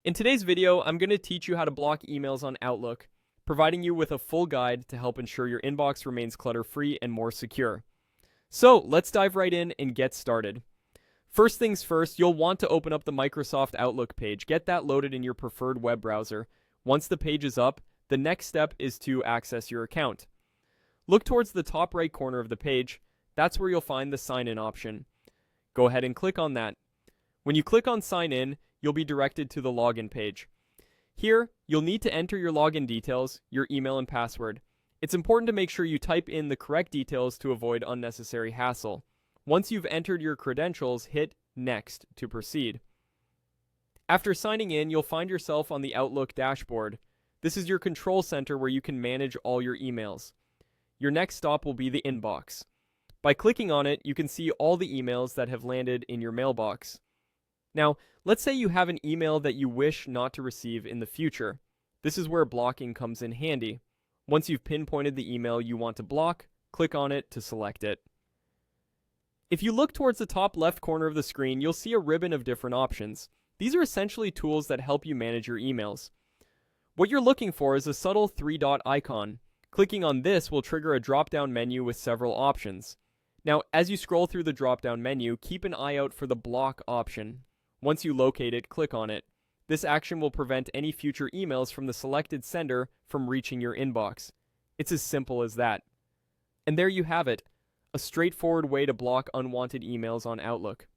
In today's video, I'm going to teach you how to block emails on Outlook, providing you with a full guide to help ensure your inbox remains clutter-free and more secure. So let's dive right in and get started. First things first, you'll want to open up the Microsoft Outlook page. Get that loaded in your preferred web browser. Once the page is up, the next step is to access your account. Look towards the top right corner of the page. That's where you'll find the sign in option. Go ahead and click on that. When you click on sign in, you'll be directed to the login page. Here, you'll need to enter your login details, your email and password. It's important to make sure you type in the correct details to avoid unnecessary hassle. Once you've entered your credentials, hit Next to proceed. After signing in, you'll find yourself on the Outlook dashboard. This is your control center where you can manage all your emails. Your next stop will be the inbox. By clicking on it, you can see all the emails that have landed in your mailbox. Now, let's say you have an email that you wish not to receive in the future. This is where blocking comes in handy. Once you've pinpointed the email you want to block, click on it to select it. If you look towards the top left corner of the screen, you'll see a ribbon of different options. These are essentially tools that help you manage your emails. What you're looking for is a subtle three-dot icon. Clicking on this will trigger a drop-down menu with several options. Now, as you scroll through the drop-down menu, keep an eye out for the block option. Once you locate it, click on it. This action will prevent any future emails from the selected sender from reaching your inbox. It's as simple as that. And there you have it, a straightforward way to block unwanted emails on Outlook.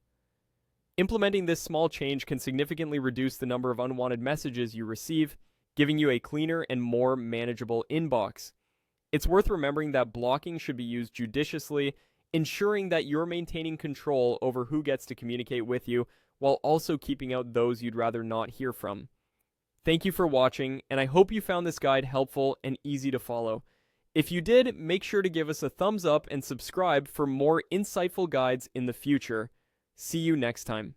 Implementing this small change can significantly reduce the number of unwanted messages you receive, giving you a cleaner and more manageable inbox. It's worth remembering that blocking should be used judiciously, ensuring that you're maintaining control over who gets to communicate with you, while also keeping out those you'd rather not hear from. Thank you for watching, and I hope you found this guide helpful and easy to follow. If you did, make sure to give us a thumbs up and subscribe for more insightful guides in the future. See you next time.